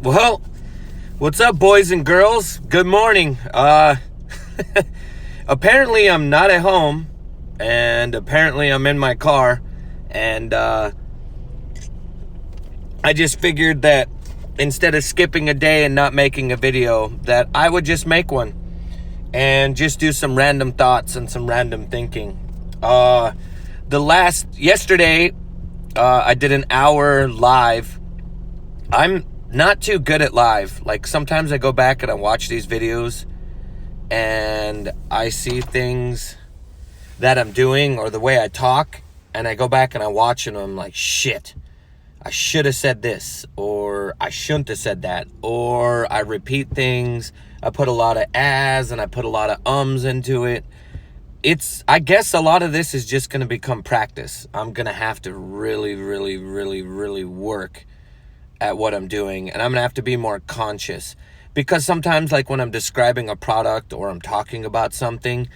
Well, what's up, boys and girls? Good morning. Apparently I'm not at home, and apparently I'm in my car, and I just figured that instead of skipping a day and not making a video, that I would just make one and just do some random thoughts and some random thinking. Yesterday, I did an hour live. I'm not too good at live. Like, sometimes I go back and I watch these videos and I see things that I'm doing or the way I talk, and I go back and I watch and I'm like, shit, I should have said this, or I shouldn't have said that, or I repeat things. I put a lot of ahs and I put a lot of ums into it. I guess a lot of this is just going to become practice. I'm going to have to really, really, really, really work at what I'm doing, and I'm going to have to be more conscious, because sometimes, like, when I'm describing a product or I'm talking about something,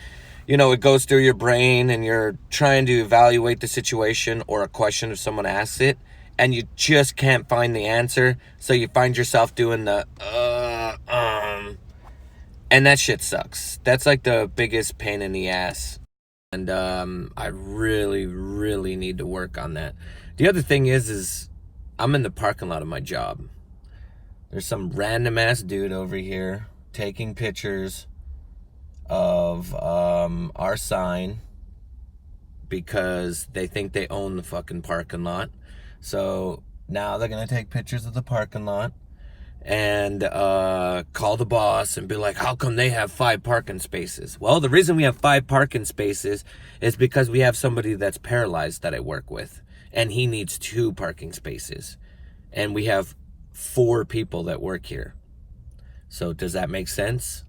it goes through your brain and you're trying to evaluate the situation or a question if someone asks it, and you just can't find the answer, so you find yourself doing the and that shit sucks. That's like the biggest pain in the ass. And I really, really need to work on that. The other thing is I'm in the parking lot of my job. There's some random ass dude over here taking pictures of our sign because they think they own the fucking parking lot. So now they're going to take pictures of the parking lot and call the boss and be like, how come they have 5 parking spaces? Well, the reason we have 5 parking spaces is because we have somebody that's paralyzed that I work with, and he needs 2 parking spaces, and we have 4 people that work here. So does that make sense?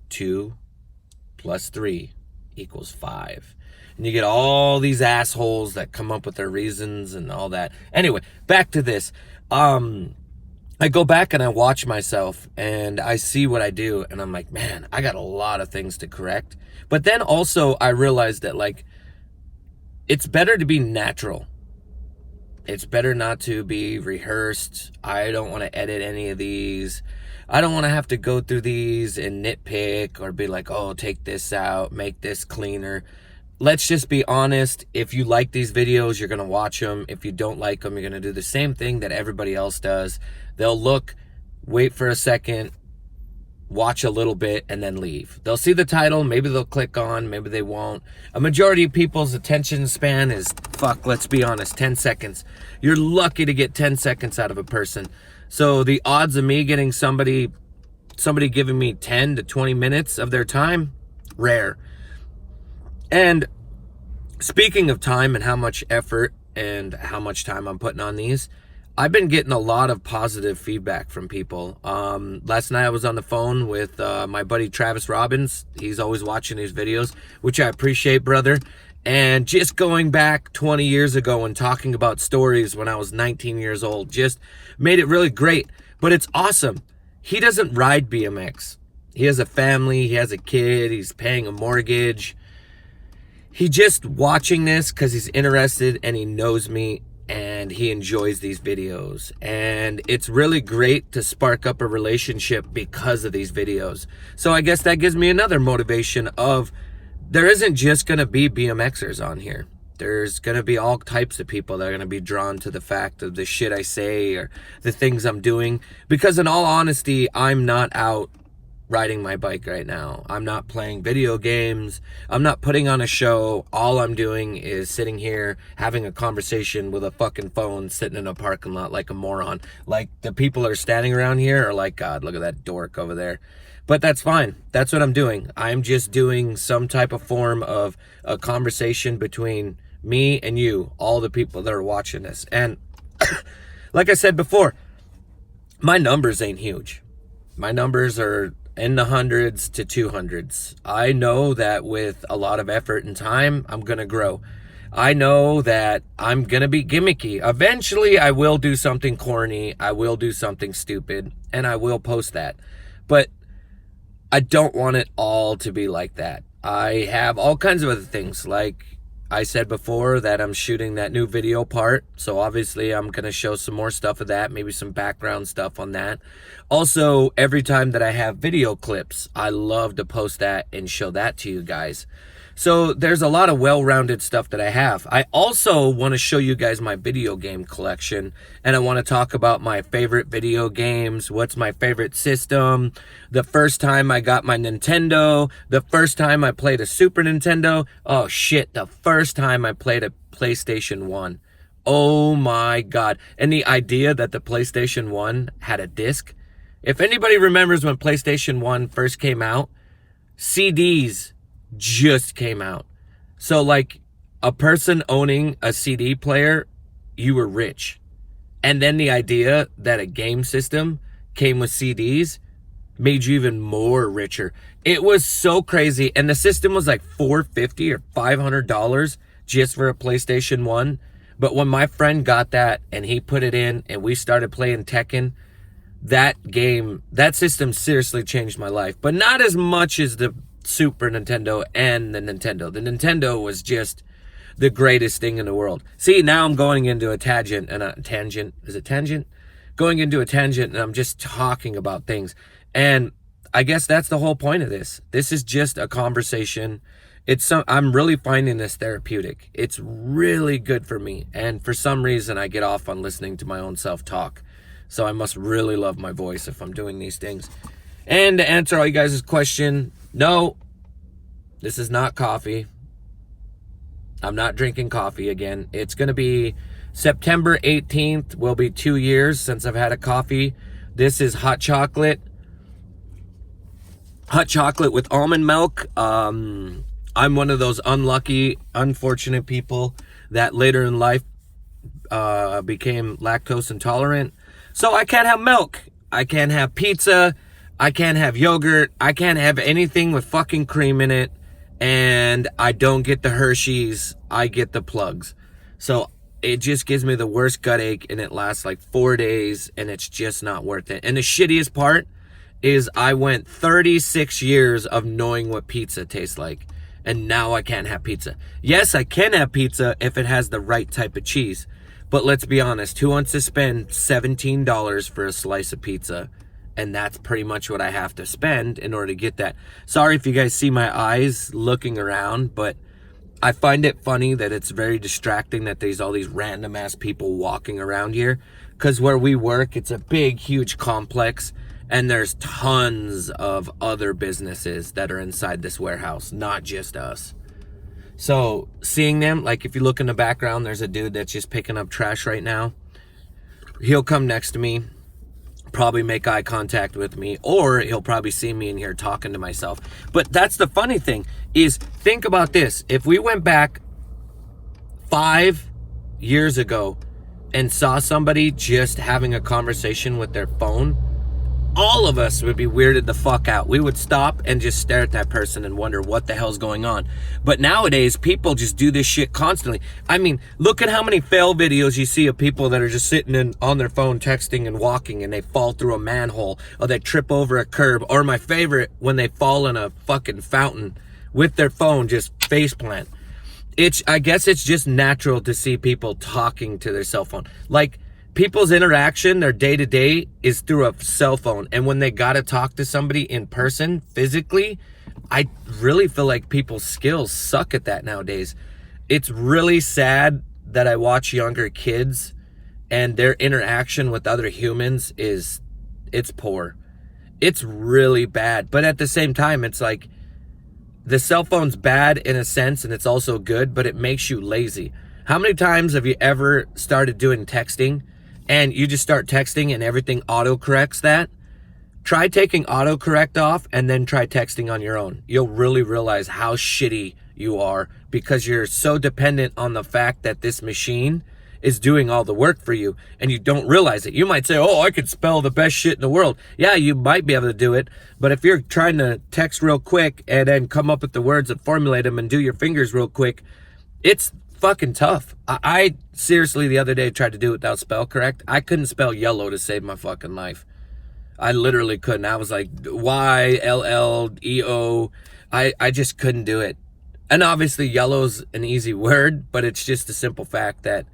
2 plus 3 equals 5. And you get all these assholes that come up with their reasons and all that. Anyway, back to this. I go back and I watch myself and I see what I do, and I'm like, man, I got a lot of things to correct. But then also I realized that, like, it's better to be natural. It's better not to be rehearsed. I don't want to edit any of these. I don't want to have to go through these and nitpick or be like, oh, take this out, make this cleaner. Let's just be honest. If you like these videos, you're going to watch them. If you don't like them, you're going to do the same thing that everybody else does. They'll look, wait for a second, watch a little bit, and then leave. They'll see the title, maybe they'll click on, maybe they won't. A majority of people's attention span is, let's be honest, 10 seconds. You're lucky to get 10 seconds out of a person. So the odds of me getting somebody giving me 10 to 20 minutes of their time, rare. And speaking of time and how much effort and how much time I'm putting on these, I've been getting a lot of positive feedback from people. Last night I was on the phone with my buddy Travis Robbins. He's always watching these videos, which I appreciate, brother. And just going back 20 years ago and talking about stories when I was 19 years old just made it really great. But it's awesome. He doesn't ride BMX. He has a family. He has a kid. He's paying a mortgage. He just watching this because he's interested and he knows me and he enjoys these videos. And it's really great to spark up a relationship because of these videos. So I guess that gives me another motivation of, there isn't just going to be BMXers on here. There's going to be all types of people that are going to be drawn to the fact of the shit I say or the things I'm doing. Because in all honesty, I'm not out riding my bike right now. I'm not playing video games. I'm not putting on a show. All I'm doing is sitting here having a conversation with a fucking phone, sitting in a parking lot like a moron. Like, the people that are standing around here are like, God, look at that dork over there. But that's fine. That's what I'm doing. I'm just doing some type of form of a conversation between me and you, all the people that are watching this. And like I said before, my numbers ain't huge. My numbers are in the hundreds to 200s. I know that with a lot of effort and time, I'm going to grow. I know that I'm going to be gimmicky. Eventually, I will do something corny. I will do something stupid, and I will post that. But I don't want it all to be like that. I have all kinds of other things. Like, I said before that I'm shooting that new video part, so obviously I'm going to show some more stuff of that, maybe some background stuff on that. Also, every time that I have video clips, I love to post that and show that to you guys. So there's a lot of well-rounded stuff that I have. I also want to show you guys my video game collection, and I want to talk about my favorite video games, what's my favorite system, the first time I got my Nintendo, the first time I played a Super Nintendo, oh shit, the first time I played a PlayStation 1. Oh my God. And the idea that the PlayStation 1 had a disc. If anybody remembers when PlayStation 1 first came out, CDs just came out. So like a person owning a CD player, you were rich. And then the idea that a game system came with CDs made you even more richer. It was so crazy. And the system was like $450 or $500 just for a PlayStation 1. But when my friend got that and he put it in and we started playing Tekken, that system seriously changed my life. But not as much as the Super Nintendo and the Nintendo. The Nintendo was just the greatest thing in the world. See, now I'm going into a tangent, and a tangent, is it tangent? Going into a tangent, and I'm just talking about things. And I guess that's the whole point of this. This is just a conversation. I'm really finding this therapeutic. It's really good for me. And for some reason, I get off on listening to my own self-talk. So I must really love my voice if I'm doing these things. And to answer all you guys' question, no, this is not coffee. I'm not drinking coffee again. It's going to be September 18th will be 2 years since I've had a coffee. This is hot chocolate. Hot chocolate with almond milk. I'm one of those unlucky, unfortunate people that later in life became lactose intolerant. So I can't have milk. I can't have pizza. I can't have yogurt. I can't have anything with fucking cream in it. And I don't get the Hershey's. I get the plugs. So it just gives me the worst gut ache, and it lasts like 4 days, and it's just not worth it. And the shittiest part is I went 36 years of knowing what pizza tastes like, and now I can't have pizza. Yes, I can have pizza if it has the right type of cheese. But let's be honest, who wants to spend $17 for a slice of pizza? And that's pretty much what I have to spend in order to get that. Sorry if you guys see my eyes looking around, but I find it funny that it's very distracting that there's all these random ass people walking around here. Because where we work, it's a big, huge complex. And there's tons of other businesses that are inside this warehouse, not just us. So seeing them, like if you look in the background, there's a dude that's just picking up trash right now. He'll come next to me, probably make eye contact with me, or he'll probably see me in here talking to myself. But that's the funny thing is, think about this. If we went back 5 years ago and saw somebody just having a conversation with their phone, all of us would be weirded the fuck out. We would stop and just stare at that person and wonder what the hell's going on. But nowadays, people just do this shit constantly. I mean, look at how many fail videos you see of people that are just sitting on their phone texting and walking, and they fall through a manhole, or they trip over a curb, or my favorite, when they fall in a fucking fountain with their phone, just face plant. I guess it's just natural to see people talking to their cell phone. Like, people's interaction, their day-to-day is through a cell phone. And when they gotta talk to somebody in person, physically, I really feel like people's skills suck at that nowadays. It's really sad that I watch younger kids and their interaction with other humans it's poor. It's really bad. But at the same time, it's like the cell phone's bad in a sense, and it's also good, but it makes you lazy. How many times have you ever started doing texting and you just start texting and everything autocorrects that? Try taking autocorrect off and then try texting on your own. You'll really realize how shitty you are, because you're so dependent on the fact that this machine is doing all the work for you, and you don't realize it. You might say, oh, I could spell the best shit in the world. Yeah, you might be able to do it, but if you're trying to text real quick and then come up with the words and formulate them and do your fingers real quick, it's fucking tough. I seriously, the other day, tried to do it without spell correct. I couldn't spell yellow to save my fucking life. I literally couldn't. I was like, Y-L-L-E-O. I just couldn't do it. And obviously yellow's an easy word, but it's just a simple fact that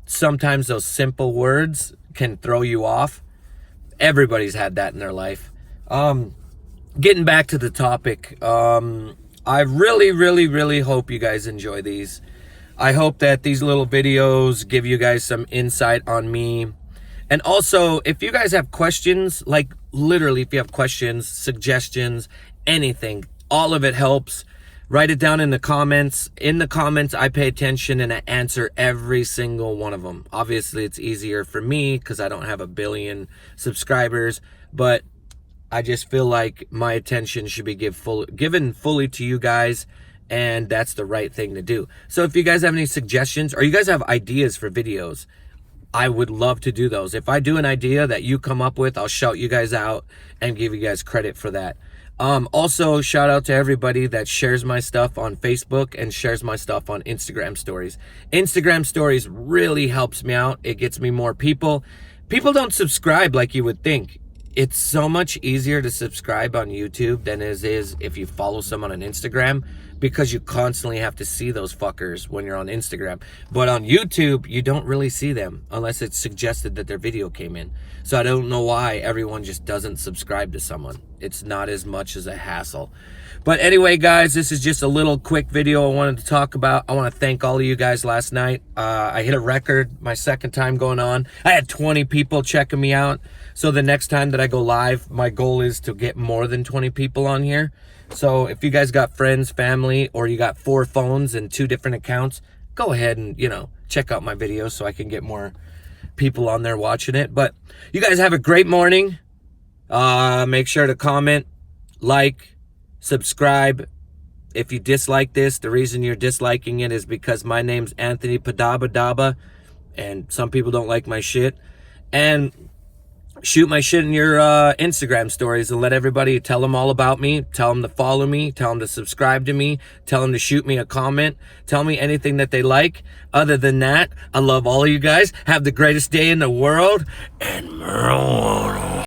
sometimes those simple words can throw you off. Everybody's had that in their life. Getting back to the topic, I really hope you guys enjoy these. I hope that these little videos give you guys some insight on me. And also, if you guys have questions, like literally if you have questions, suggestions, anything, all of it helps. Write it down in the comments. In the comments, I pay attention and I answer every single one of them. Obviously, it's easier for me because I don't have a billion subscribers, but I just feel like my attention should be given fully to you guys, and that's the right thing to do. So if you guys have any suggestions or you guys have ideas for videos, I would love to do those. If I do an idea that you come up with, I'll shout you guys out and give you guys credit for that. Also, shout out to everybody that shares my stuff on Facebook and shares my stuff on Instagram stories. Instagram stories really helps me out. It gets me more people. People don't subscribe like you would think. It's so much easier to subscribe on YouTube than it is if you follow someone on Instagram, because you constantly have to see those fuckers when you're on Instagram. But on YouTube, you don't really see them unless it's suggested that their video came in. So I don't know why everyone just doesn't subscribe to someone. It's not as much as a hassle. But anyway, guys, this is just a little quick video I wanted to talk about. I want to thank all of you guys last night. I hit a record my second time going on. I had 20 people checking me out. So the next time that I go live, my goal is to get more than 20 people on here. So if you guys got friends, family, or you got 4 phones and 2 different accounts, go ahead and, check out my videos so I can get more people on there watching it. But you guys have a great morning. Make sure to comment, like, subscribe. If you dislike this, the reason you're disliking it is because my name's Anthony Padaba, and some people don't like my shit. And shoot my shit in your Instagram stories and let everybody, tell them all about me, tell them to follow me, tell them to subscribe to me, tell them to shoot me a comment, tell me anything that they like. Other than that, I love all of you guys. Have the greatest day in the world, and marijuana.